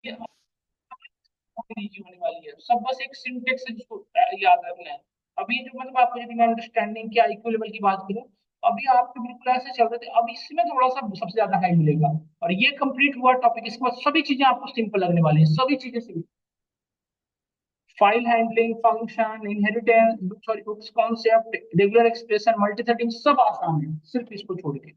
ये इजी होने वाली है, सब बस एक सिंटेक्स है जिसको याद रखना है। अभी जो मतलब आपको यदि मैं अंडरस्टैंडिंग के आईक्यू लेवल की बात करूं, अभी आपके बिल्कुल ऐसे चल रहे थे, अब इसमें थोड़ा सा सबसे ज्यादा हाई मिलेगा। और ये कंप्लीट हुआ टॉपिक, इसके बाद सभी चीजें आपको सिंपल लगने वाली है, सभी चीजें simple. File handling, function, inheritance, sorry books concept, regular expression, multithreading, सब आसान है सिर्फ इसको छोड़ के।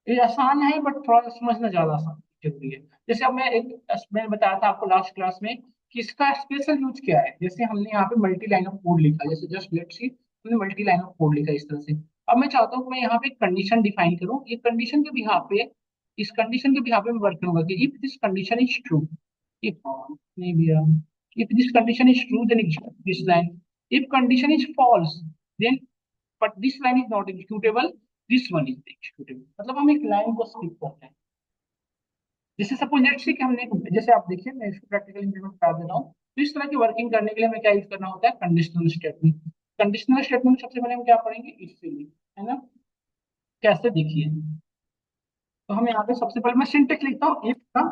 ये आसान है बट थोड़ा सा समझना ज्यादा आसान जरूरी है। जैसे अब मैंने बताया था आपको लास्ट क्लास में कि इसका स्पेशल यूज क्या है। जैसे हमने यहाँ पे मल्टी लाइन ऑफ कोड लिखा, जैसे जस्ट लेट्स सी हमने मल्टी लाइन ऑफ कोड लिखा इस तरह से। अब मैं चाहता हूँ कि मैं यहाँ पे कंडीशन डिफाइन करूँ, ये कंडीशन के बिहार पे, इस कंडीशन के बिहार पे मैं वर्क करूंगा कि if this condition is true, if नहीं भैया, if this condition is true then execute this line, if condition is false then but this line is not executable, this one is executable। मतलब हम एक line को skip करते हैं। जैसे suppose let's say कि हमने, जैसे आप देखिए मैं इसको प्रैक्टिकल इंप्लीमेंट करा देता हूँ, तो इस तरह की वर्किंग करने के लिए हमें क्या यूज करना होता है, कंडीशनल स्टेटमेंट। कंडीशनल स्टेटमेंट सबसे पहले हम क्या पढ़ेंगे, इफ के लिए, है ना। कैसे देखिए, तो हम यहाँ पे सबसे पहले मैं सिंटेक्स लिखता हूँ इफ का।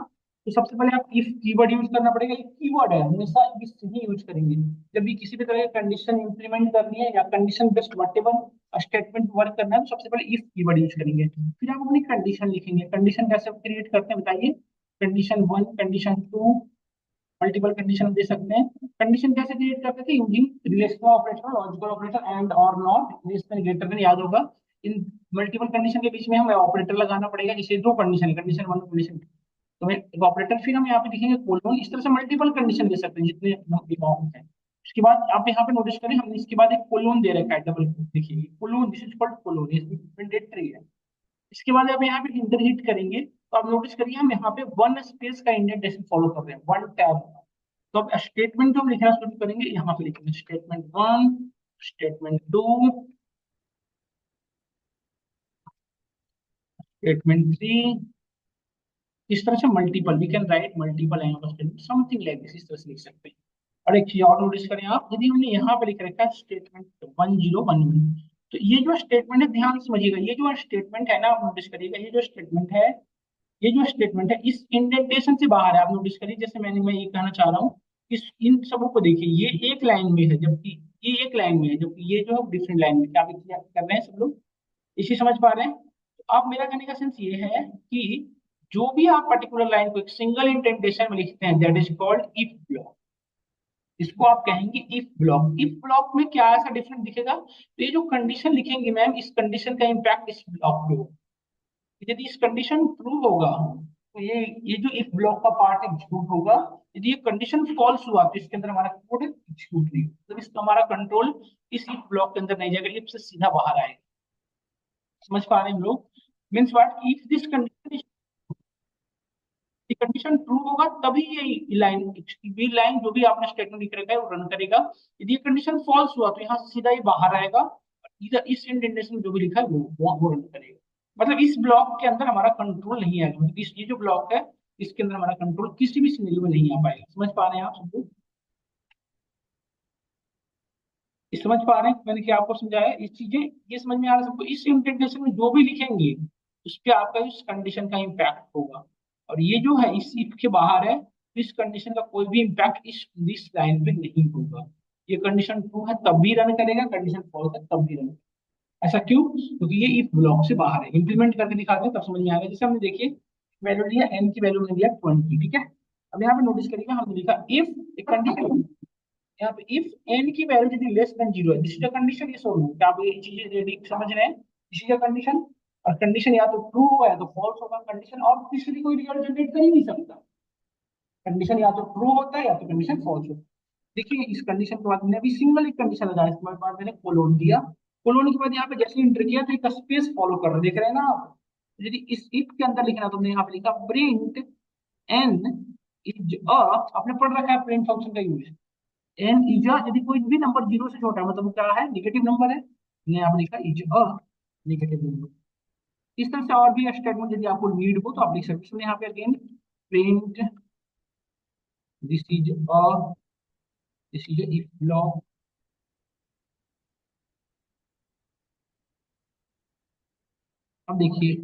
तो सबसे पहले आप इफ कीवर्ड यूज करना पड़ेगा, एक कीवर्ड है, हमेशा इफ ही यूज करेंगे जब भी किसी भी तरह की कंडीशन इंप्लीमेंट करनी है या condition based whatever statement work करना है, तो सबसे पहले इफ कीवर्ड यूज करेंगे। फिर आप अपनी कंडीशन लिखेंगे। कंडीशन कैसे क्रिएट करते हैं बताइए। Condition one, condition two, multiple condition दे सकते हैं। कंडीशन कैसे क्रिएट करते थे, using relational operator, logical operator, and और नॉट, इसमें ग्रेटर देन याद होगा। इन मल्टीपल कंडीशन के बीच में हमें ऑपरेटर लगाना पड़ेगा, जैसे दो condition, condition one, condition two, तो हमें एक ऑपरेटर, फिर हम यहाँ पे लिखेंगे कोलोन। इस तरह से मल्टीपल कंडीशन दे सकते हैं जितने अमाउंट है। उसके बाद आप यहाँ पे नोटिस करें, हमने इसके बाद एक कोलोन दे रखा है, डबल देखिए colon, this is called colon, इसमें मैंडेटरी है। इसके बाद आप यहाँ पे इंटर हिट करेंगे तो आप नोटिस करिए हम यहाँ पे वन स्पेस का इंडेंटेशन फॉलो कर रहे हैं, वन टैब। तो अब स्टेटमेंट जो हम लिखना शुरू करेंगे, यहाँ पे लिखेंगे statement one, statement two, statement three. इस तरह से multiple, we can write multiple line of statement something like this, इस तरह से लिख सकते हैं। और एक चीज और नोटिस करें आप, यदि हमने यहाँ पे लिख रखा है स्टेटमेंट 1011, तो ये जो स्टेटमेंट है ध्यान से समझिएगा, ये जो स्टेटमेंट है ना, आप नोटिस करिएगा, ये जो स्टेटमेंट है, ये जो स्टेटमेंट है इस इंडेंटेशन से बाहर है। आप नोटिस करिए, जैसे मैं ये कहना चाह रहा हूँ, इस इन सबों को देखिए, ये एक लाइन में है जबकि ये एक लाइन में है, जबकि ये जो है डिफरेंट लाइन में। क्या कर रहे हैं सब लोग, इसी समझ पा रहे हैं। तो आप, मेरा कहने का सेंस ये है कि जो भी आप पर्टिकुलर लाइन को एक सिंगल इंडेंटेशन में लिखते हैं, that is called if block. इसको आप कहेंगे इफ ब्लॉक। इफ ब्लॉक में क्या ऐसा डिफरेंट दिखेगा, तो ये जो कंडीशन लिखेंगे मैम, इस कंडीशन का इम्पैक्ट इस ब्लॉक पे होगा। यदि इस कंडीशन ट्रू होगा तो ये जो इफ ब्लॉक का पार्ट एग्जीक्यूट होगा। यदि ये कंडीशन फॉल्स हुआ तो इसके अंदर हमारा कोड एग्जीक्यूट नहीं होगा, तो इसका हमारा कंट्रोल इस इफ ब्लॉक के अंदर नहीं जाएगा, इफ से सीधा बाहर आएगा। समझ पा रहे हैं हम लोग। Means what, if this condition, condition true होगा तभी ये लाइन, ये लाइन जो भी आपने स्टेटमेंट लिख रखा है वो रन करेगा। यदि ये कंडीशन फॉल्स हुआ तो यहाँ से सीधा ही बाहर आएगा, इधर इस इंडेंटेशन में जो भी लिखा है वो रन करेगा। मतलब इस ब्लॉक के अंदर हमारा कंट्रोल नहीं आएगा, मतलब इस ये जो ब्लॉक है इसके अंदर हमारा कंट्रोल किसी भी सिनेरियो में नहीं आ पाएगा। समझ पा रहे हैं आप सबको, ये समझ पा रहे हैं मैंने क्या आपको समझाया, इस चीजें ये समझ में आ रहा है सबको। इस इंडेंटेशन में जो भी लिखेंगे उस पे आपका इस कंडीशन का इम्पैक्ट होगा। और ये जो है इस इफ के बाहर है, तो इस कंडीशन का कोई भी इम्पैक्ट इस लाइन पे नहीं होगा। ये कंडीशन ट्रू है तब भी रन करेगा, कंडीशन फॉल्स है तब भी रन। ऐसा क्यों, क्योंकि ये इफ ब्लॉक से बाहर है। इंप्लीमेंट करके दिखाते हैं तब समझ में आएगा। जैसे हमने देखिए वैल्यू लिया, एन की वैल्यू मैंने दिया 20, ठीक है। अब यहाँ पे नोटिस करिएगा हमने लिखा इफ एक कंडीशन, यहाँ पे इफ एन की वैल्यू यदि लेस देन जीरो है, दिस इज द कंडीशन। ये सोल्व क्या आप ये चीजें रेडी समझ रहे हैं, दिस इज द कंडीशन। और कंडीशन या तो ट्रू होगा या तो फॉल्स होगा कंडीशन, और तीसरी कोई रिजल्ट जनरेट कर ही नहीं सकता। कंडीशन या तो ट्रू होता है या तो कंडीशन फॉल्स होता है। देखिए इस कंडीशन के बाद मैंने अभी सिंगल एक कंडीशन लगाया, इसके बाद मैंने कोलोन दिया। कोलोन के बाद यहाँ पे जैसे इंटर किया तो एक स्पेस फॉलो कर रहा, देख रहे हैं ना आप। यदि इस इफ के अंदर लिखना तो हमने यहाँ पे लिखा प्रिंट एन इज अ, आपने पढ़ रखा है प्रिंट फंक्शन का यूज। एन इज अ, यदि कोई भी नंबर जीरो से छोटा है मतलब वो क्या है, निगेटिव नंबर है, हमने यहाँ पे लिखा इज अ निगेटिव नंबर। इस तरह से और भी स्टेटमेंट यदि आपको नीड हो तो आप लिख सकते हैं। इसमें यहाँ पे again print this is a, this is if block. अब देखिए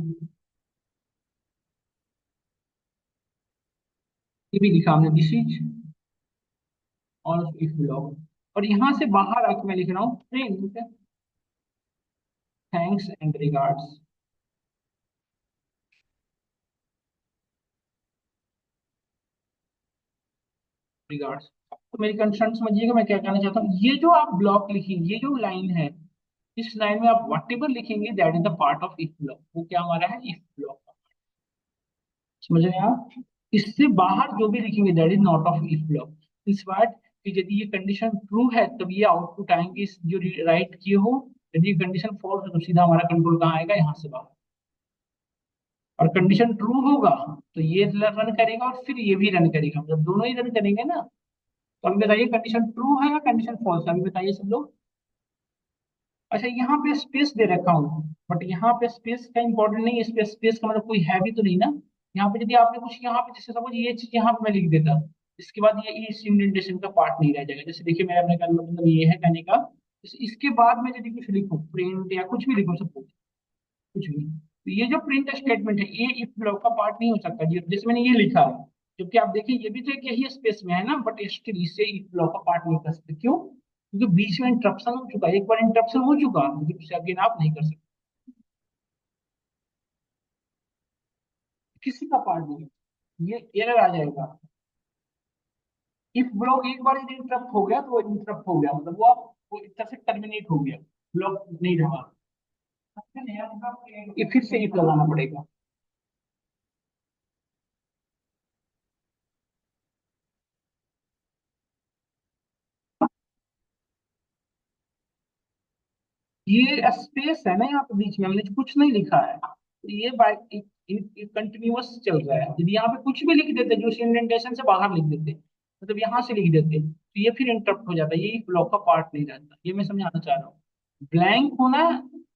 ये भी लिखा हमने, this is also if block. और यहाँ से बाहर आके मैं लिख रहा हूँ print thanks and regards. Regards. तो मेरी कंसर्न समझिएगा मैं क्या कहना चाहता हूँ। ये जो आप ब्लॉक लिखेंगे, ये जो लाइन है, इस लाइन में आप वट एवर लिखेंगे that is the part of if block. वो क्या हमारा है, इफ ब्लॉक। समझ रहे हैं आप? इससे बाहर जो भी लिखेंगे that is not of if block. इस बात कि यदि ये कंडीशन ट्रू है तब ये आउटपुट आएंगे इस जो राइट किए हो। यदि कंडीशन फॉल्स है तो सीधा हमारा कंट्रोल कहाँ आएगा, यहाँ से बाहर। और कंडीशन ट्रू होगा तो ये रन करेगा और फिर ये भी रन करेगा, मतलब दोनों ही रन करेंगे ना। तो अभी बताइए कंडीशन ट्रू है या कंडीशन फॉल्स है, अभी बताइए सब लोग। अच्छा, यहाँ पे स्पेस दे रखा हूँ, बट यहाँ पे स्पेस का इंपॉर्टेंट नहीं है। स्पेस स्पेस का मतलब कोई है भी तो नहीं ना। यहाँ पे यदि आपने कुछ यहाँ पे, जैसे सपोज ये चीज यहाँ पे मैं लिख देता, इसके बाद ये इस इंडेंटेशन का पार्ट नहीं रह जाएगा। जैसे देखिए मेरा अपने कहने का मतलब ये है कहने का, इसके बाद में यदि कुछ लिखूं प्रिंट या कुछ भी लिखूं सपोज, कुछ भी, तो ये जो प्रिंट स्टेटमेंट है ये इफ ब्लॉक का पार्ट नहीं हो सकता जैसे मैंने ये लिखा है। क्योंकि आप देखिए ये भी तो एक यही स्पेस में है ना, बट स्टिल इससे इफ ब्लॉक का पार्ट नहीं कर सकते। क्यों? क्योंकि बीच में इंटरप्शन हो चुका है, एक बार इंटरप्शन हो चुका है तो फिर अगेन आप नहीं कर सकते। किसी का पार्ट नहीं, ये एरर आ जाएगा। इफ ब्लॉक एक बार यदि इंटरप्ट हो गया तो वो इंटरप्ट हो गया, मतलब वो आप वो एक तरह से टर्मिनेट हो गया, ब्लॉक नहीं रहा। ये फिर से इफ लगाना पड़ेगा। ये स्पेस है ना यहाँ पे बीच में, हमने कुछ नहीं लिखा है तो ये बाय कंटिन्यूअस चल रहा है। यदि यहाँ पे कुछ भी लिख देते जो इंडेंटेशन से बाहर लिख देते, मतलब यहाँ से लिख देते, तो ये फिर इंटरप्ट हो जाता है, ये ब्लॉक का पार्ट नहीं रहता। ये मैं समझाना चाह रहा हूँ। ब्लैंक होना,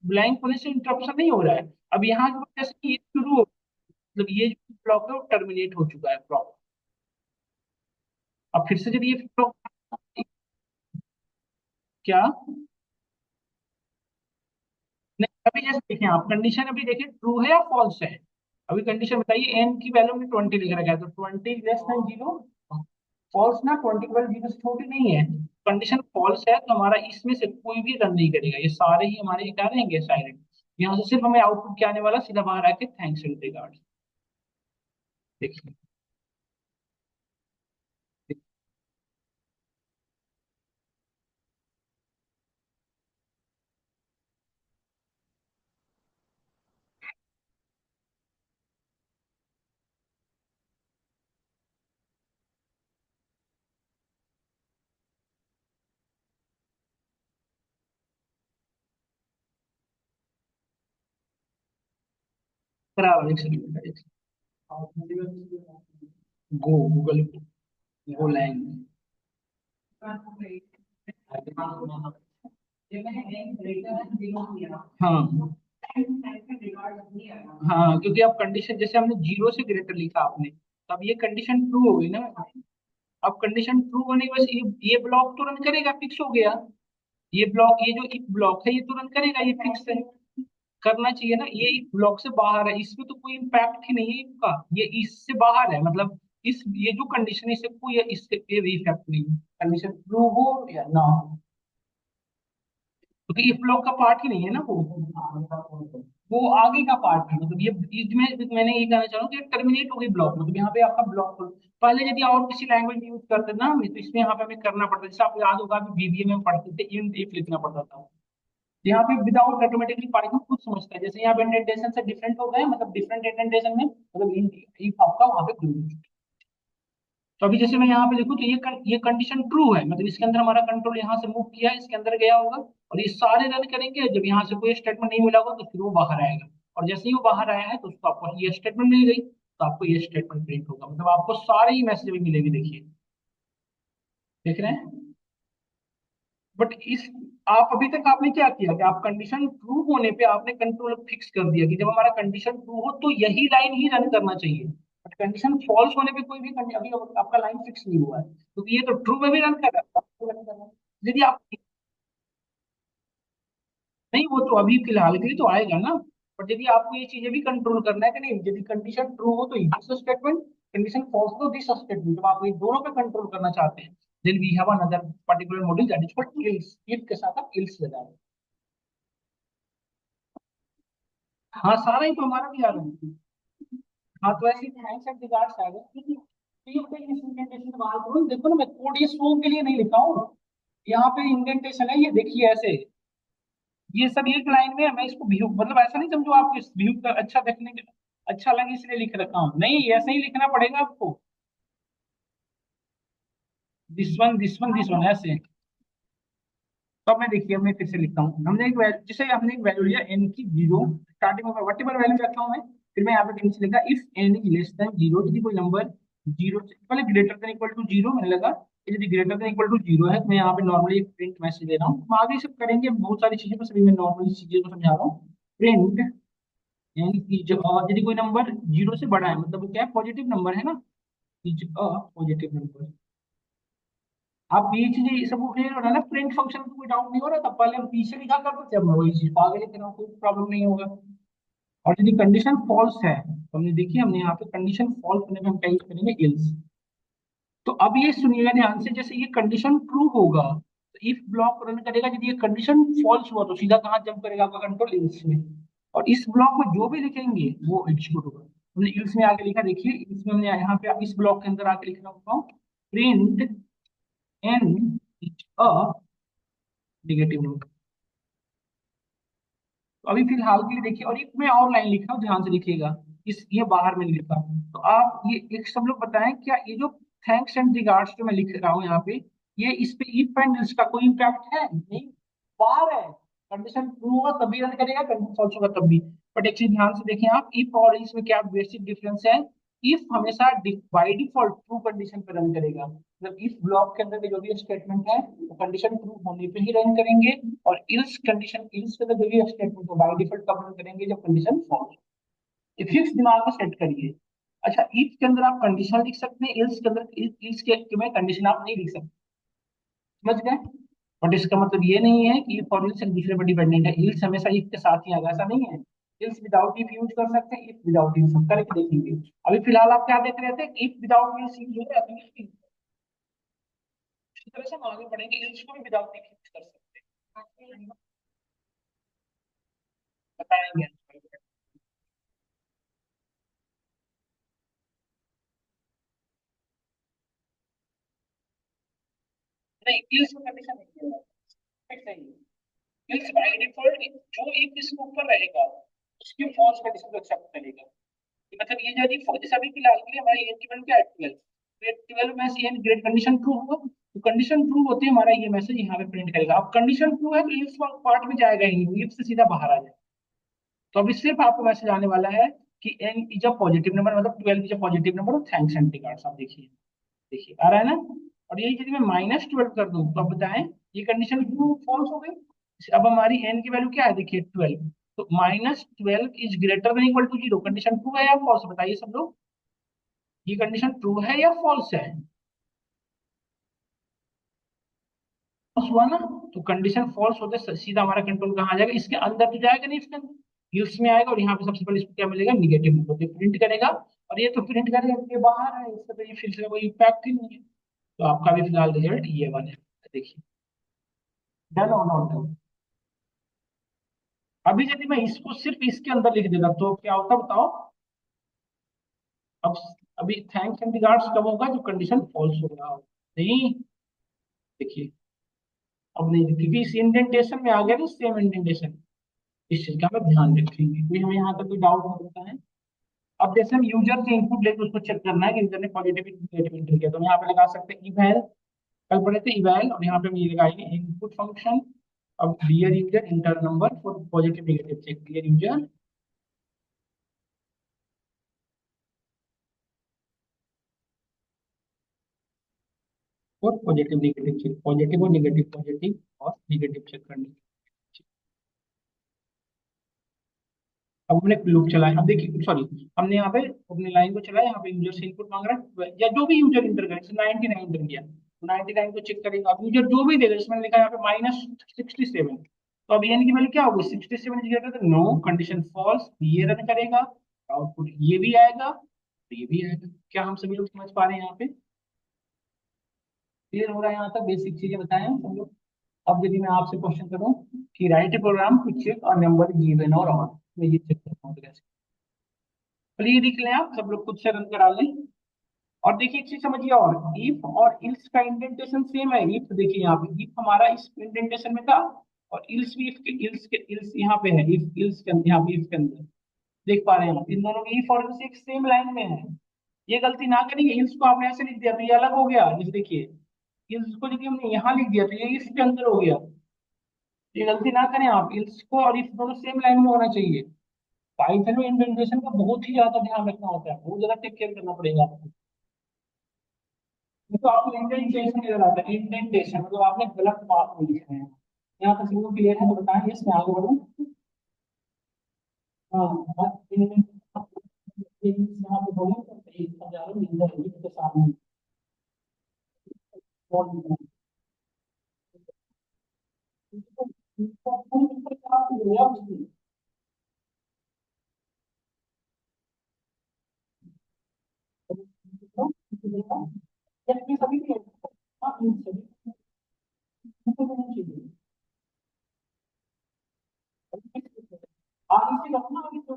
ब्लैंक होने से इंटरप्शन नहीं हो रहा है। अब यहाँ की वजह से ये शुरू हो, मतलब ये जो ब्लॉक है वो टर्मिनेट हो चुका है ब्लॉक। अब फिर से जब ये ब्लॉक, क्या नहीं, अभी जैसे देखें आप कंडीशन अभी देखिए ट्रू है या फॉल्स है। अभी कंडीशन बताइए, एन की वैल्यू में 20 लिख रखा है तो 20 लेस देन जीरो फॉल्स ना, 20 की वैल्यू जीरो से छोटी नहीं है। कंडीशन फॉल्स है तो हमारा इसमें से कोई भी रन नहीं करेगा, ये सारे ही हमारे क्या रहेंगे, साइलेंट। यहाँ से सिर्फ हमें आउटपुट क्या आने वाला, सीधा बाहर आके थैंक्स एंड रिगार्ड्स। देखिए, बराबर, एक सेकंड, एक गो गूगल, गो लैंग। हाँ हाँ, क्योंकि अब कंडीशन जैसे हमने जीरो से ग्रेटर लिखा आपने, तो अब ये कंडीशन ट्रू हो गई ना। अब कंडीशन ट्रू होने की वजह से ये ब्लॉक तो रन करेगा, फिक्स हो गया। ये ब्लॉक, ये जो इफ ब्लॉक है ये तो रन करेगा, ये फिक्स है, करना चाहिए ना। ये इफ ब्लॉक से बाहर है, इसमें तो कोई इम्पैक्ट ही नहीं है इसका, ये इससे बाहर है, मतलब इस ये जो कंडीशन है इससे कोई, इससे कोई भी इफेक्ट नहीं है, कंडीशन ट्रू हो या ना हो, क्योंकि इफ ब्लॉक का पार्ट ही नहीं है ना वो आगे का पार्ट है। मतलब ये इसमें मैंने ये कहना चाह रहा हूँ कि टर्मिनेट हो गई ब्लॉक, मतलब यहाँ पे आपका ब्लॉक। पहले यदि और किसी लैंग्वेज यूज करते ना तो इसमें यहाँ पे हमें करना पड़ता, जैसे आपको याद होगा कि बीबीए में पढ़ते थे इन इफ लिखना पड़ता था। यहाँ पे विदाउट ऑटोमेटिकली पाइथन खुद समझता है, जैसे यहाँ पे इंडेंटेशन से डिफरेंट हो गए, मतलब डिफरेंट इंडेंटेशन में, मतलब इन इफ आपका वहां पे true है। तो अभी जैसे मैं यहाँ पे देखूँ तो ये कंडीशन ट्रू है, मतलब इसके अंदर हमारा कंट्रोल यहाँ से मूव किया, इसके अंदर गया होगा, और ये सारे रन करेंगे। जब यहाँ से कोई स्टेटमेंट नहीं मिला होगा तो फिर वो बाहर आएगा, और जैसे ही वो बाहर आया है तो उसको आपको ये स्टेटमेंट मिल गई तो आपको ये स्टेटमेंट प्रिंट होगा, मतलब आपको सारे ही मैसेज भी मिलेगी। देखिए, देख रहे हैं? बट इस, आप अभी तक आपने क्या किया कि आप कंडीशन ट्रू होने पे आपने कंट्रोल फिक्स कर दिया कि जब हमारा कंडीशन ट्रू हो तो यही लाइन ही रन करना चाहिए। बट कंडीशन फॉल्स होने पे कोई भी अभी आपका लाइन फिक्स नहीं हुआ है, क्योंकि ये तो ट्रू में भी रन कर रहा है, आपको रन करना है। यदि आप, नहीं वो तो अभी फिलहाल के लिए तो आएगा ना, बट यदि आपको ये चीजें भी कंट्रोल करना है कि नहीं, यदि कंडीशन ट्रू हो तो इफ स्टेटमेंट, कंडीशन फॉल्स तो दिस स्टेटमेंट, जब आप ये दोनों पे कंट्रोल करना चाहते हैं, then we have another particular module that is called else. If के साथ आप इल्स लगा रहे हैं। हाँ सारा ही तो हमारा भी आ रहा है। हाँ तो ऐसे थैंक्स एंड रिगार्ड्स आ गए। ये पे इस इंडेंटेशन बात करूँ, देखो ना मैं कोड ये शो के लिए नहीं लिखा हूँ, यहाँ पे इंडेंटेशन है, ये देखिए ऐसे, ये सब एक लाइन में है, मैं इसको व्यू मतलब ऐसा नहीं समझो आप इस व्यू का अच्छा देखने के अच्छा लगे इसलिए लिख रखा हूँ, नहीं ऐसे ही लिखना पड़ेगा आपको। दिस वन दिस वन ऐसे। तो अब मैं देखिए, अब मैं फिर से लिखता हूँ, हमने एक वैल्यू, जैसे हमने एक वैल्यू लिया एन की जीरो, स्टार्टिंग में वट एवर वैल्यू रखा हूँ मैं, फिर मैं यहाँ पे नीचे लिखा if n is less than zero, यदि कोई नंबर जीरो से पहले greater than equal to zero मैंने लगा, यदि greater than equal to zero है तो मैं यहाँ पे नॉर्मली एक प्रिंट मैसेज दे रहा हूँ, हम आगे सब करेंगे बहुत सारी चीजें, बस अभी मैं नॉर्मली चीजें को समझा रहा हूँ। प्रिंट एन की जो यदि कोई नंबर जीरो से बड़ा है, मतलब वो क्या है, पॉजिटिव नंबर है ना, इज अ पॉजिटिव नंबर। आप ये चीजें ये सब क्लियर हो रहा है ना, प्रिंट फंक्शन में कोई डाउट नहीं हो रहा, तब पहले हम पीछे लिखा करते थे, अब मैं वही चीज आगे लिख रहा हूँ, कोई प्रॉब्लम नहीं होगा। और यदि कंडीशन फॉल्स है तो हमने देखिए, हमने यहाँ पे कंडीशन फॉल्स होने पे हम क्या यूज करेंगे, इल्स। तो अब ये सुनिएगा ध्यान से, जैसे ये कंडीशन ट्रू होगा तो इफ ब्लॉक रन करेगा, यदि ये कंडीशन फॉल्स हुआ तो सीधा कहाँ जंप करेगा आपका कंट्रोल, इल्स में। और इस ब्लॉक में जो भी लिखेंगे वो एग्जीक्यूट होगा। हमने इल्स में आगे लिखा, देखिए इल्स में हमने यहाँ पे इस ब्लॉक के अंदर आके लिखना होगा, print n is a negative number. तो अभी फिलहाल के लिए देखिए, और एक मैं और लाइन लिखा हूँ, ध्यान से लिखिएगा, इस ये बाहर में लिखा, तो आप ये एक सब लोग बताएं क्या ये जो थैंक्स एंड रिगार्ड्स जो मैं लिख रहा हूँ यहाँ पे, ये इस पे इफ एंड इसका कोई इम्पैक्ट है नहीं, बाहर है। कंडीशन ट्रू होगा तभी रन करेगा, कंडीशन फॉल्स होगा तब भी। बट एक चीज ध्यान से देखें आप, इफ और इसमें क्या बेसिक डिफरेंस है, इफ हमेशा बाई डिफॉल्ट ट्रू कंडीशन पे रन करेगा, मतलब इफ ब्लॉक के अंदर के जो भी स्टेटमेंट है वो कंडीशन ट्रू होने पे ही रन करेंगे, और इल्स कंडीशन इल्स के अंदर जो भी स्टेटमेंट है बाई डिफॉल्ट कब रन करेंगे, जब कंडीशन फॉल्स। ये फिक्स दिमाग में सेट करिए। अच्छा इफ के अंदर आप कंडीशन लिख सकते हैं, इल्स के अंदर इल्स के में कंडीशन आप नहीं लिख सकते, समझ गए। बट इसका मतलब ये नहीं है कि इफ और इल्स एक दूसरे पर डिपेंडेंट है, इल्स हमेशा इफ के साथ ही आएगा, ऐसा नहीं है। इल्स विदाउट इफ यूज कर सकते हैं, इफ विदाउट इल्स हम करके देखेंगे। अभी फिलहाल आप क्या देख रहे थे, इफ विदाउट इल्स यूज हो रहा है, तो इसी तरह से हम आगे बढ़ेंगे, इल्स को भी विदाउट इफ यूज कर सकते हैं, बताएंगे। नहीं इल्स में कंडीशन नहीं है, ऐसा ही है। इल्स बाय डिफॉल्ट जो इफ इसके ऊपर रहेगा उसकी फॉल्स कंडीशन को एक्सेप्ट करेगा। मतलब ये जो जैसे अभी फिलहाल के लिए हमारा ये वैल्यू क्या है 12, ग्रेड 12 में से ये ग्रेड कंडीशन ट्रू हुआ, तो कंडीशन ट्रू होते ही हमारा ये मैसेज यहाँ पे प्रिंट करेगा। अब कंडीशन ट्रू है तो इफ पार्ट में जाएगा ही नहीं, इफ से सीधा बाहर आ जाएगा। तो अभी सिर्फ आपको मैसेज आने वाला है कि n is a positive number, मतलब 12 is a positive number, thanks and regards. आप देखिए, देखिए आ रहा है ना। और यही यदि मैं -12 कर दूं तो अब बताएं, ये कंडीशन ट्रू फॉल्स हो गई। अब हमारी एन की वैल्यू क्या है, देखिए 12, तो -12 is greater than equal to zero, condition true है या फॉल्स, बताइए सब लोग, ये कंडीशन ट्रू है या फॉल्स है। फॉल्स हुआ ना, तो कंडीशन फॉल्स होते सीधा हमारा कंट्रोल कहाँ आ जाएगा, इसके अंदर तो जाएगा नहीं, इसके अंदर यूज में आएगा, और यहाँ पे सबसे पहले इसको क्या मिलेगा, निगेटिव नंबर प्रिंट करेगा। और ये तो प्रिंट करेगा ये बाहर है, इसका तो ये फिर से कोई इम्पैक्ट ही नहीं है। तो आपका भी फिलहाल रिजल्ट ये वाला है, देखिए। डन और नॉट डन। अभी यदि मैं इसको सिर्फ इसके अंदर लिख देता तो क्या होता बताओ। अब अभी थैंक्स एंड रिगार्ड्स कब होगा, जो कंडीशन फॉल्स हो रहा हो, नहीं। देखिए अब नहीं, क्योंकि इस इंडेंटेशन में आ गया ना, सेम इंडेंटेशन, इस चीज का हमें ध्यान रखेंगे, कोई हमें यहाँ तक कोई डाउट नहीं होता है। अब जैसे हम यूजर से इनपुट लेके उसको चेक करना है कि यूजर ने पॉजिटिव नेगेटिव एंटर किया, तो हम यहाँ पे लगा सकते हैं इवैल, कल पढ़े थे इवैल, और यहाँ पे हम ये लगाएंगे इनपुट फंक्शन। अब dear user enter number for positive negative check, dear user और पॉजिटिव नेगेटिव चेक, पॉजिटिव और नेगेटिव, पॉजिटिव और नेगेटिव चेक करने की। अब हमने लूप चलाया, अब देखिए सॉरी, हमने यहाँ पे अपनी लाइन को चलाया, यहाँ पे यूजर से इनपुट मांग रहा है, या जो भी यूजर इंटर करे, जैसे 99 इंटर किया तो 99 को चेक करेगा, अब यूजर जो भी देगा, इसमें लिखा है यहाँ पे -67, तो अब एन की वैल्यू क्या होगी, 67 is greater than no, condition false, ये रन करेगा, आउटपुट ये भी आएगा, तो ये भी आएगा। क्या हम सभी लोग समझ पा रहे हैं यहाँ पे? क्लियर हो रहा है यहाँ तक? बेसिक चीजें बताएं हम सब लोग। अब यदि मैं आपसे क्वेश्चन करूं कि write a program to check और नंबर गिवन और ऑड, मैं ये चेक करता हूँ तो कैसे। चलिए ये देख लें, आप सब लोग खुद से रन करा लें। और देखिए एक चीज समझिए, और इफ और इल्स का इंडेंटेशन सेम है। इफ देखिए यहाँ पे इफ हमारा इस इंडेंटेशन में था, और इल्स भी इल्स यहाँ पे है, इफ इल्स के यहाँ पे इफ के अंदर देख पा रहे हैं आप, इन दोनों की इफ और इल्स एक सेम लाइन में है। ये गलती ना करेंगे, इल्स को आपने ऐसे लिख दिया तो ये अलग हो गया, इस देखिए इल्स को यदि हमने यहाँ लिख दिया तो ये इफ के अंदर हो गया। ये गलती ना करें आप, इल्स को और इफ दोनों सेम लाइन में होना चाहिए। पाइथन में इंडेंटेशन का बहुत ही ज्यादा ध्यान रखना होता है, बहुत ज्यादा टेक केयर करना पड़ेगा आपको। तो आपको इंडेंटेशन नजर आता है, इंडेंटेशन मतलब आपने गलत बात नहीं लिखा है। यहाँ तक सबको क्लियर है तो बताएं, यस मैं आगे बढ़ूँ? हाँ, बस यहाँ पे बोले तो एक समझा लो, इंटर के सामने और सभी के हाँ, इन सभी को होना चाहिए। आगे से रखना, आगे से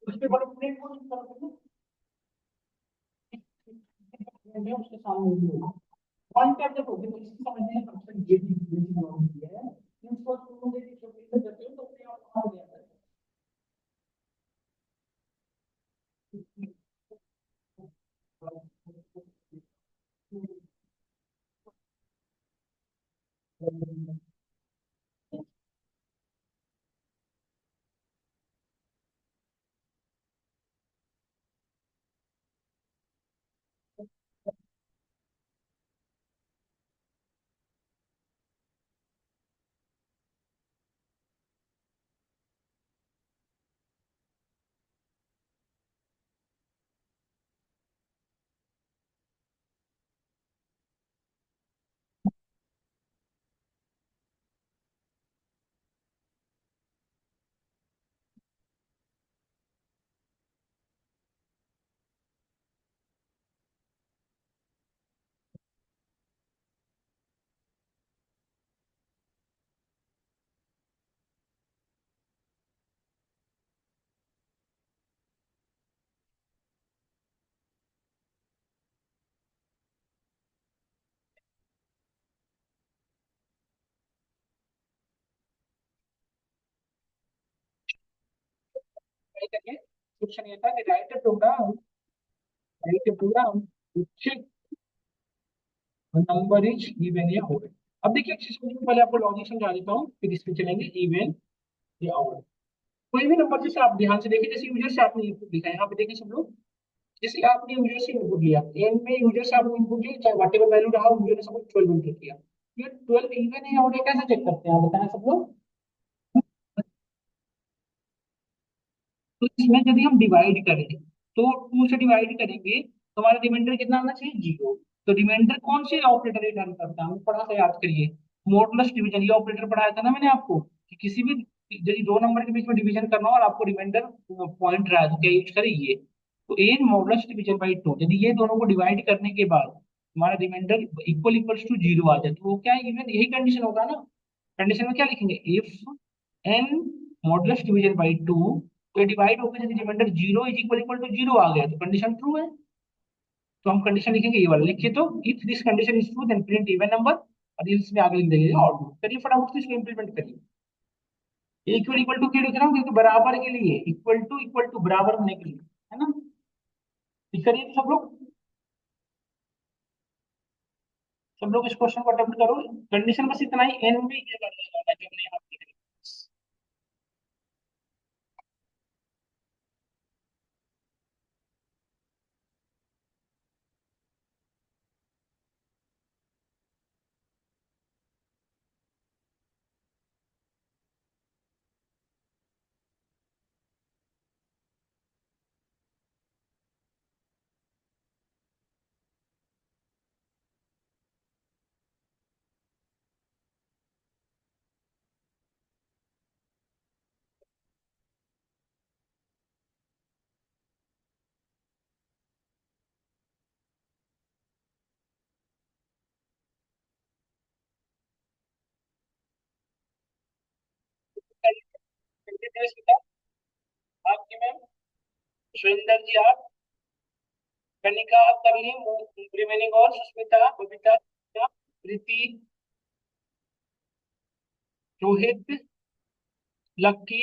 उसके बड़े प्लेट को उसके सामने भी होगा। पॉइंट कर देखो, देखो इसकी समझने का सबसे ये चीज होती है, इसको तुम देखिए छोटे से करते हो तो अपने आप कहाँ हो जाता है। क्वेश्चन ये था कि write a program check number is even या ऑड। अब देखिए एक चीज को पहले आपको लॉजिक समझा देता हूँ, फिर इस पे चलेंगे इवन या ऑड। कोई भी नंबर जैसे आप ध्यान से देखिए, जैसे यूजर से आपने इनपुट लिखा है, यहाँ पे देखिए सब लोग, जैसे आपने यूजर से इनपुट लिया, एन में यूजर से आपने इनपुट लिया, चाहे वट एवर वैल्यू रहा, यूजर ने सब 12 इनपुट किया। ये 12 इवन है या ऑड है, कैसे चेक करते हैं आप बताएं सब लोग? तो इसमें यदि हम डिवाइड करें, तो 2 से डिवाइड करेंगे तो हमारा रिमाइंडर कितना आना चाहिए? 0। तो रिमाइंडर कौन से ऑपरेटर रिटर्न करता है, हमने पढ़ा था, याद करिए। मॉडुलस डिवीजन, ये ऑपरेटर पढ़ाया था ना मैंने आपको, कि किसी भी यदि दो नंबर के बीच में डिवीजन करना हो और आपको रिमाइंडर पॉइंट रहा है तो क्या यूज करें ये। तो एन मॉडुलस डिवीजन बाई 2, यदि ये दोनों को डिवाइड करने के बाद हमारा रिमाइंडर इक्वल इक्वल्स टू 0 आ जाए तो वो क्या है? इवन, यही कंडीशन होगा ना। कंडीशन में क्या लिखेंगे? If n modulus division by 2, तो डिवाइड होकर यदि remainder 0 is equal equal to 0 आ गया तो कंडीशन ट्रू है। तो हम कंडीशन लिखेंगे ये वाला, लिखिए तो, if this condition is true then print even number, और इसमें आगे लिख देंगे और करिए फटाफट से इसको इंप्लीमेंट करिए। इक्वल टू क्यों लिख रहा हूँ? क्योंकि बराबर के लिए, इक्वल टू बराबर होने के लिए, है ना। ठीक करिए तो सब लोग इस क्वेश्चन को अटेम्प्ट करो। कंडीशन बस इतना ही, एन में ये वाला लगाना जो हमने यहाँ पे लिखा है। देश आपकी मैम, सुरेंद्र जी आप, कनिका आप कर ली, रिमेनिंग और सुष्मिता, बबीता, प्रीति, रोहित, लक्की।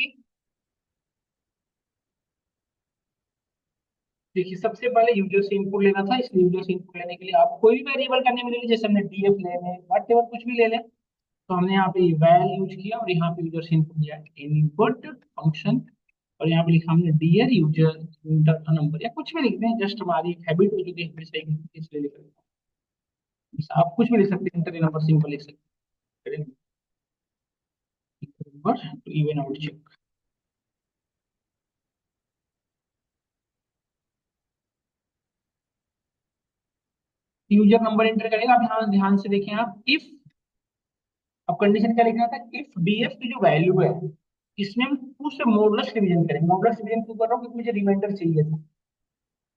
देखिए सबसे पहले यूजर से इनपुट लेना था, इसलिए यूजर से इनपुट लेने के लिए आप कोई भी वेरिएबल करने में ले लीजिए, जैसे हमने डीएफ ले लें वट एवर कुछ भी ले लें। तो हमने यहाँ पे वैल यूज किया और यहाँ पे यूजर से इनपुट लिया इनपुट फंक्शन, और यहाँ पे लिखा हमने डियर यूजर इंटर नंबर या कुछ भी लिख दें, जस्ट हमारी एक हैबिट हो चुकी है हमेशा एक इसलिए लिख रहे हैं। आप कुछ भी लिख सकते हैं, इंटर नंबर सिंपल लिख सकते हैं, number to even out check. User number enter करेगा। अब यहाँ ध्यान से देखें आप, इफ, अब कंडीशन क्या लिखना था, इफ डीएफ की जो वैल्यू है इसमें हम टू से मॉडुलस डिवीजन करेंगे। मॉडुलस डिवीजन क्यों कर रहा हूँ, क्योंकि मुझे रिमाइंडर चाहिए था।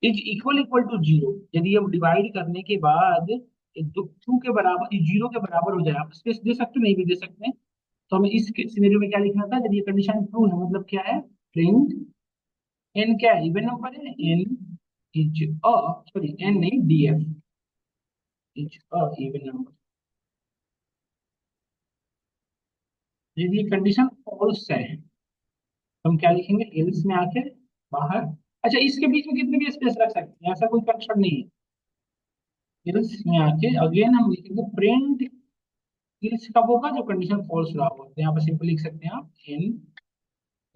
Is equal equal to zero, यदि हम डिवाइड करने के बाद टू के बराबर जीरो के बराबर हो जाए, आप स्पेस दे सकते हैं नहीं भी दे सकते हैं। तो हमें इस सिनेरियो में क्या लिखना था, यदि ये कंडीशन ट्रू है मतलब क्या है, प्रिंट एन क्या है, इवन नंबर है, N is a, sorry N नहीं DF is a even number. यदि ये कंडीशन फॉल्स है तो हम क्या लिखेंगे, एल्स में आके बाहर। अच्छा इसके बीच में कितने भी स्पेस रख सकते हैं, ऐसा कोई कंस्ट्रक्ट नहीं है। एल्स में आके अगेन हम लिखेंगे प्रिंट, एल्स कब होगा जब कंडीशन फॉल्स रहा होगा। तो यहाँ पर सिंपल लिख सकते हैं आप एन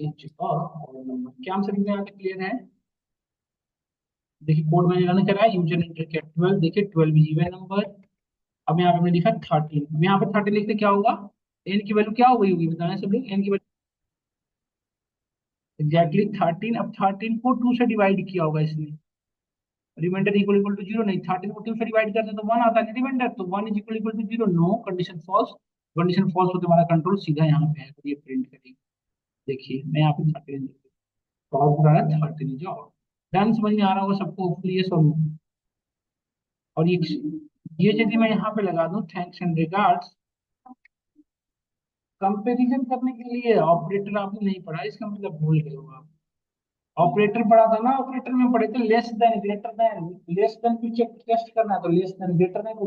एच और नंबर। क्या हम सभी यहाँ पे क्लियर है। देखिए कोड मैंने रन करा है, यूजर ने एंटर किया 12, देखिए 12 इज इवन नंबर। अब यहाँ पे हमने लिखा 13, अब यहाँ पे 13 लिखते क्या होगा, एन की वैल्यू क्या हो गई होगी बताना सब लोग, एन की वैल्यू एग्जैक्टली 13। अब 13 को 2 से डिवाइड किया होगा इसने, remainder equal equal to zero नहीं, 13 को 2 से डिवाइड करते हैं तो 1 आता है रिमाइंडर, तो 1 is equal equal to zero, no condition false. Condition false हो तो हमारा कंट्रोल सीधा यहाँ पे है, तो ये प्रिंट करेगी। देखिए मैं यहाँ पे 13 बहुत पुराना 13 जाओ। डन, समझ में आ रहा होगा सबको होपफुली ये सब। और ये यदि मैं यहाँ पे लगा दूं थैंक्स एंड रिगार्ड्स, कंपैरिजन करने के लिए ऑपरेटर आपने नहीं पढ़ा, इसका मतलब भूल गए हो आप। ऑपरेटर पढ़ा था ना, ऑपरेटर में पढ़े थे less than greater than, less than को चेक टेस्ट करना है तो लेस देन, ग्रेटर देन को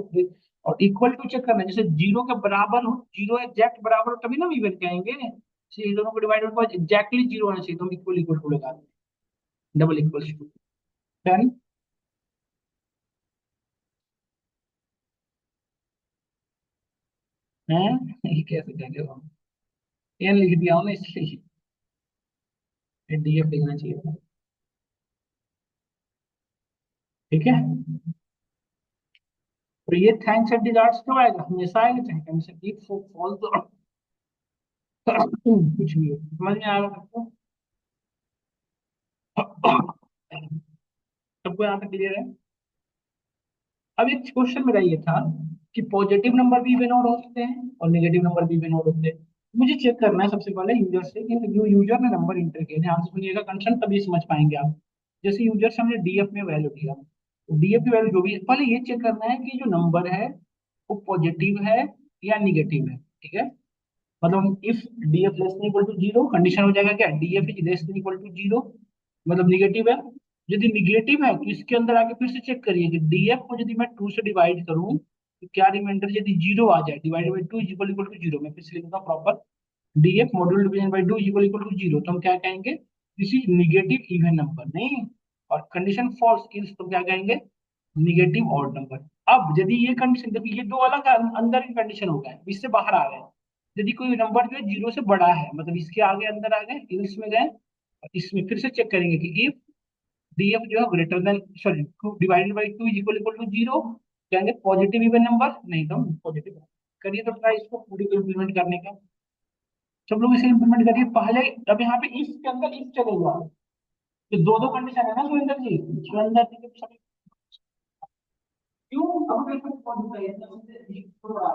और इक्वल टू चेक करना है, जैसे जीरो के बराबर हो, जीरो एग्जैक्ट बराबर हो तभी ना हम इवन कहेंगे। से इन दोनों को डिवाइड होकर एग्जैक्टली जीरो होना चाहिए, तो हम इक्वल इक्वल टू लगा दें, डबल इक्वल टू। डन। है ये कैसे करेंगे हम, ये लिख दिया हूं ना इसलिए डीएफ लिखना चाहिए था। ठीक है, तो ये थैंक्स एंड रिगार्ड्स क्यों आएगा, हमेशा आएगा चाहे कंडीशन इफ फॉल्स कुछ भी हो, समझ में आ रहा है सबको। सबको यहाँ तक क्लियर है। अब एक क्वेश्चन मेरा ये था कि पॉजिटिव नंबर भी इवन ऑड हो सकते हैं और नेगेटिव नंबर भी इवन ऑड होते हैं। मुझे चेक करना है सबसे पहले यूजर से कि जो यूजर ने नंबर इंटर किया, ध्यान से सुनिएगा कंसेप्ट तभी समझ पाएंगे आप। जैसे यूजर से हमने डीएफ में वैल्यू दिया, तो डीएफ की वैल्यू जो भी है पहले ये चेक करना है कि जो नंबर है वो पॉजिटिव है या निगेटिव है। ठीक है, मतलब if DF less than equal to zero, condition हो जाएगा क्या, DF is less than equal to zero, मतलब निगेटिव है। यदि निगेटिव है तो इसके अंदर आके फिर से चेक करिए कि डीएफ को यदि मैं 2 से डिवाइड करूं तो क्या रिमाइंडर यदि जीरो आ जाए, divide by 2 is equal equal to zero, मैं फिर से लिखूंगा proper, DF module division by 2 equal equal to zero, तो हम क्या कहेंगे, this is negative even number नहीं। और कंडीशन फॉल्स इज तो क्या कहेंगे, निगेटिव ऑड नंबर। अब यदि ये कंडीशन, देखिए ये दो अलग अंदर की कंडीशन हो गए, इससे बाहर आ गए। यदि कोई नंबर जो है जीरो से बड़ा है, मतलब इसके आगे अंदर आ गए, इल्स में गए, और इसमें फिर से चेक करेंगे कि इफ डीएफ जो है greater than, sorry, divided by 2 is equal equal to zero, कहेंगे पॉजिटिव इवन नंबर, नहीं तो पॉजिटिव। करिए तो ट्राई इसको पूरी को इम्प्लीमेंट करने का, सब लोग इसे इम्प्लीमेंट करिए पहले। अब यहाँ पे इफ के अंदर इफ चलेगा, तो दो दो कंडीशन है ना सुरेंद्र जी, सुरेंद्र जी के सब क्यों कंप्लीट पॉजिटिव है इतना से थोड़ा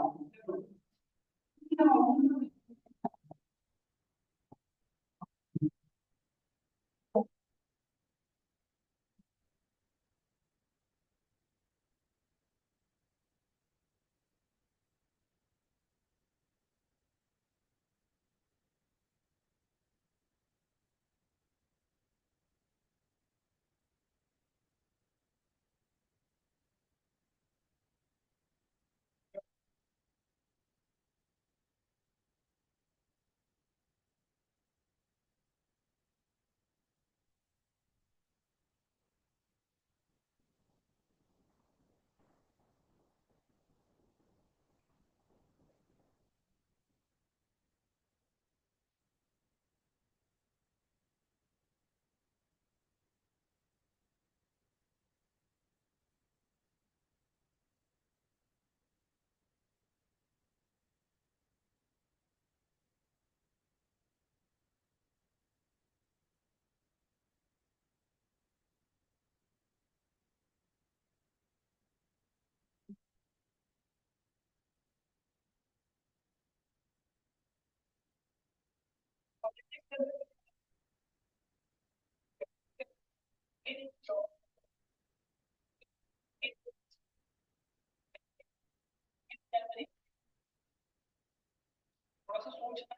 थोड़ा सा सोचना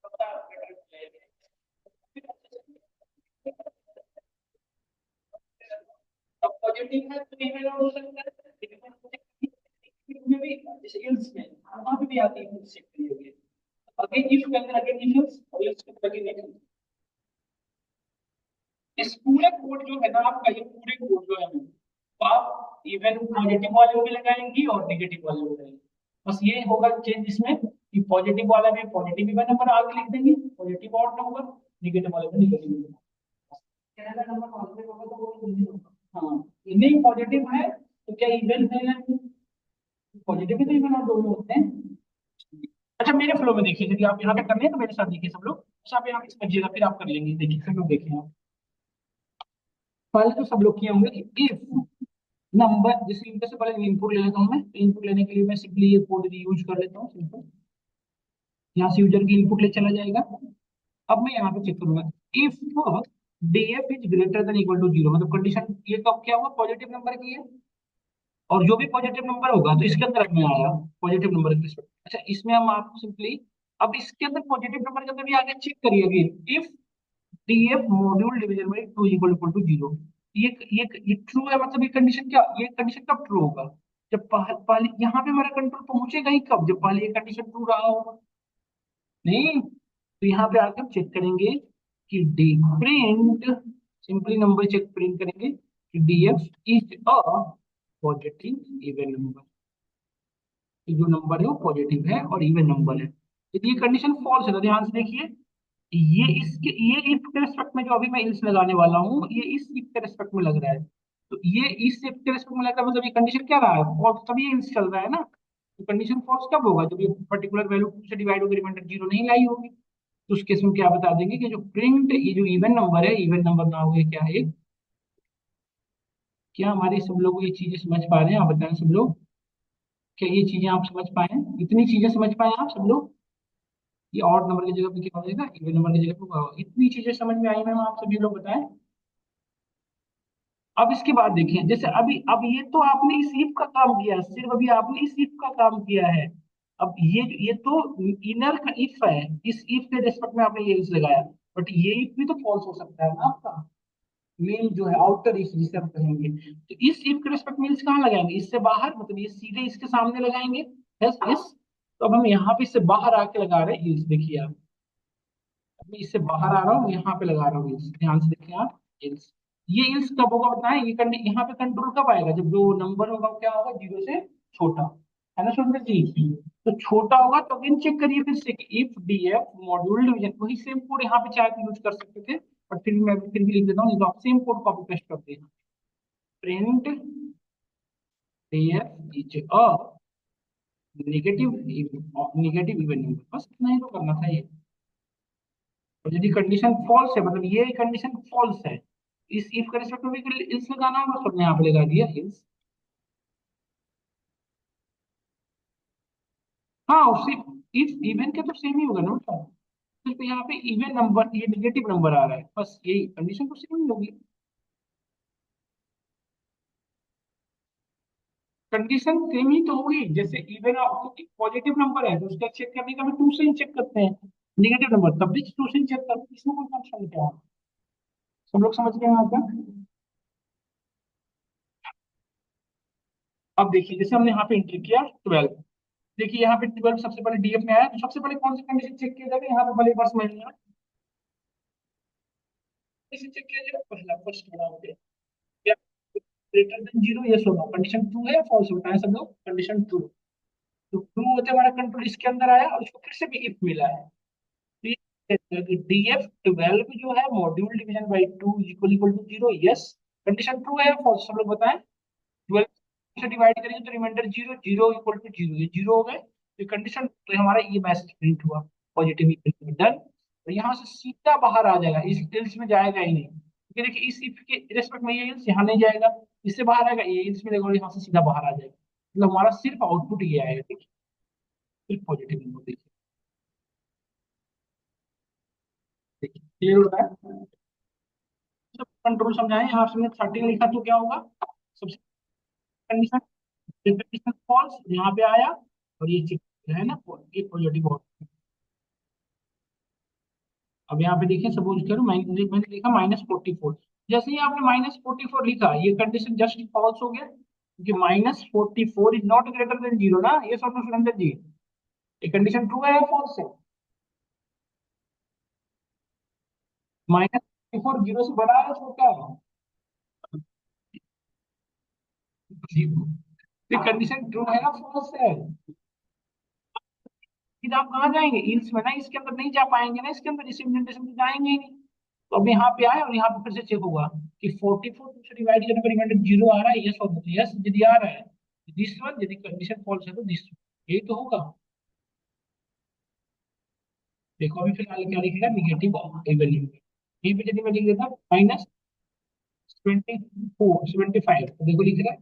पता अब पॉजिटिव है तो इवन हो सकता है, में भी जैसे इल्स में वहां पे भी आती है शिफ्ट। अगेन इफ के अंदर अगेन इफ और इल्स के अंदर अगेन इफ। इस पूरे कोड जो है ना आपका, ये पूरे कोड जो है तो आप इवन पॉजिटिव वाले को भी लगाएंगी और नेगेटिव वाले को लगाएंगे। बस ये होगा चेंज इसमें कि पॉजिटिव वाला में पॉजिटिव इवन नंबर आगे लिख देंगे, पॉजिटिव ऑड नंबर, नेगेटिव वाले में नेगेटिव नंबर। कहने का नंबर पॉजिटिव होगा तो वो इवन होगा। हाँ, इन्हें पॉजिटिव है तो क्या इवन है? पॉजिटिव भी तो इवन और दोनों होते हैं। अच्छा मेरे फ्लो में देखिए, यदि आप यहाँ पे कर रहे हैं तो मेरे साथ देखिए सब लोग। अच्छा आप यहाँ पे समझिएगा फिर आप कर लेंगे, देखिए सब लोग देखें आप। पहले तो सब लोग किए होंगे कि इफ नंबर, जैसे इनमें से पहले इनपुट ले लेता हूँ मैं, इनपुट लेने के लिए मैं सिंपली ये कोड यूज कर लेता हूँ सिंपल। यहाँ से यूजर की इनपुट ले चला जाएगा। अब मैं यहाँ पे चेक करूंगा if df is greater than equal to zero, मतलब कंडीशन ये कब क्या हुआ, पॉजिटिव नंबर की है। और जो भी पॉजिटिव नंबर होगा तो इसके अंदर में आया पॉजिटिव नंबर के रिस्पेक्ट। अच्छा इसमें हम आपको सिंपली अब इसके अंदर पॉजिटिव नंबर के अंदर भी आगे चेक करिए again if df module division by two equal to zero. ये ट्रू है, मतलब ये कंडीशन क्या, ये कंडीशन कब ट्रू होगा, जब पहले यहाँ पे हमारा कंट्रोल पहुंचेगा ही कब, जब पहले ये कंडीशन ट्रू रहा होगा। नहीं, तो यहाँ पे आकर चेक करेंगे कि D print, simply number check print करेंगे कि df is a positive even number. ये जो नंबर है वो पॉजिटिव है और इवन नंबर है। यदि ये कंडीशन फॉल्स है तो ध्यान से देखिए, ये इफ के रिस्पेक्ट में जो अभी मैं इल्स लगाने वाला हूँ, ये इस इफ के रिस्पेक्ट में लग रहा है। तो ये इस इफ के रिस्पेक्ट में लग रहा है, मतलब ये कंडीशन क्या रहा है, फॉल्स, तभी ये इल्स चल रहा है ना। तो कंडीशन फॉल्स कब होगा, जब ये पर्टिकुलर वैल्यू टू से डिवाइड होकर रिमाइंडर जीरो नहीं लाई होगी। तो उस केस में क्या बता देंगे कि जो प्रिंट ये जो इवन नंबर है, इवन नंबर ना हो, ये क्या है। क्या हमारे सब लोग ये चीजें समझ पा रहे हैं, आप बताएं सब लोग। क्या ये चीजें आप समझ पाए हैं, इतनी चीजें समझ पाए आप सब लोग। ये ऑड नंबर की जगह पे क्या हो जाएगा, इवन नंबर की जगह पे क्या होगा? इतनी चीजें समझ में आई मैम, आप सभी लोग बताएं। अब इसके बाद देखिए, जैसे अभी अब ये तो आपने इस इफ का काम किया, सिर्फ अभी आपने इस इफ का काम किया है। अब ये तो इनर का इफ है, इस इफ के रिस्पेक्ट में आपने ये इफ लगाया। बट ये इफ भी तो फॉल्स हो सकता है ना आपका, मेन जो है आउटर इफ जिसे हम कहेंगे। तो इस इफ के रिस्पेक्ट में इस कहाँ लगाएंगे, इससे बाहर, मतलब ये सीधे इसके सामने लगाएंगे। Yes yes. तो अब हम यहाँ पे इससे बाहर आके लगा रहे हैं इल्स, देखिए आप। मैं इससे बाहर आ रहा हूँ, यहाँ पे लगा रहा हूँ इल्स, ध्यान से देखिए आप। इल्स, ये इल्स कब होगा बताएं, यहाँ पे कंट्रोल कब आएगा, जब जो नंबर होगा वो क्या होगा, जीरो से छोटा, है ना सुंदर जी। तो छोटा होगा तो अगेन चेक करिए फिर से कि इफ डीएफ मॉड्यूल डिवीजन, वही सेम कोड यहाँ पे चाहे यूज कर सकते थे, बट फिर भी मैं फिर भी लिख देता हूँ, तो आप सेम कोड कॉपी पेस्ट कर देना। Print DF is a negative negative even number, बस इतना ही तो करना था ये। और यदि कंडीशन फॉल्स है, मतलब ये कंडीशन फॉल्स है, इस इफ का रिस्पेक्ट में भी इल्स लगाना होगा, तो हमने यहाँ पे लगा दिया इल्स। हाँ उससे इफ इवन के तो सेम ही होगा ना उसका, सिर्फ यहाँ पे इवन नंबर, ये नेगेटिव नंबर आ रहा है, बस यही कंडीशन तो सेम ही होगी। कंडीशन सेम ही तो होगी, जैसे इवन पॉजिटिव नंबर है तो उसका चेक करने का भी टू से ही चेक करते हैं, नेगेटिव नंबर तब भी टू से ही चेक करते हैं, इसमें कोई कंडीशन क्या है। सब लोग समझ गए यहाँ तक। अब देखिए जैसे हमने यहाँ पे एंट्री किया 12, देखिए यहाँ पे 12 सबसे पहले डीएफ में आया, तो सबसे पहले कौन सी कंडीशन चेक किया जाएगा, यहाँ पे भले वर्ष में इसे चेक किया जाएगा, पहला फर्स्ट बड़ा हो गया क्या, ग्रेटर देन जीरो, ये सुनो कंडीशन ट्रू है या फॉल्स बताएं सब लोग, कंडीशन ट्रू। तो ट्रू होते हमारा कंट्रोल इसके अंदर आया और इसको फिर से भी इफ मिला है। तो डीएफ 12 जो है module division by two equal equal to zero, yes. Condition true है या फॉल्स सब लोग बताएं। 12 से डिवाइड करेंगे तो remainder zero, zero equal to zero, ये जीरो हो गए, तो कंडीशन तो हमारा ये मैसेज प्रिंट हुआ, पॉजिटिव डन। तो यहाँ से सीधा बाहर आ जाएगा, इस इल्स में जाएगा ही नहीं, क्योंकि देखिए इस इफ के रेस्पेक्ट में ये इल्स यहाँ नहीं जाएगा, इससे बाहर आएगा, ये इल्स में देखो यहाँ से सीधा बाहर आ जाएगा, मतलब हमारा सिर्फ आउटपुट ये आएगा, ठीक है, सिर्फ पॉजिटिव नंबर देखिए। क्लियर होता है? जब कंट्रोल समझाएं, यहाँ से 13 लिखा तो क्या होगा? सबसे कंडीशन, कंडीशन फॉल्स यहाँ पे आया, और ये चेक है ना, ये पॉजिटिव हो। अब यहाँ पे देखिए, सपोज करो मैंने लिखा -44। जैसे ही आपने -44 लिखा, ये कंडीशन जस्ट फॉल्स हो गया, क्योंकि -44 is not greater than zero ना। ये सब सुरेंद्र जी, ये कंडीशन ट्रू है या फॉल्स है? -44 जीरो से बड़ा है, छोटा है? जीरो। ये कंडीशन ट्रू है या फॉल्स है? फिर आप कहाँ जाएंगे? इल्स में ना, इसके अंदर नहीं जा पाएंगे ना, इसके अंदर इस इंडेंटेशन में जाएंगे ही नहीं। तो अब यहाँ पे आए, और यहाँ पे फिर से चेक होगा कि 44 से डिवाइड करने पर रिमाइंडर जीरो आ रहा है, यस और यस यदि आ रहा है, दिस वन, यदि कंडीशन फॉल्स है तो दिस वन। यही तो होगा। देखो अभी फिलहाल क्या लिखेगा, निगेटिव वैल्यू। यहीं पे यदि मैं लिख देता -24 75, तो देखो लिख रहा है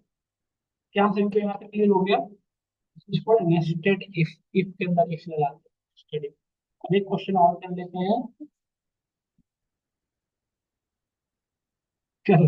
क्या, सिंपल यहाँ से क्लियर हो गया। इसको नेस्टेड इफ के अंदर इफ लगा नेस्टेड इफ। अब एक क्वेश्चन और कर लेते हैं। चलो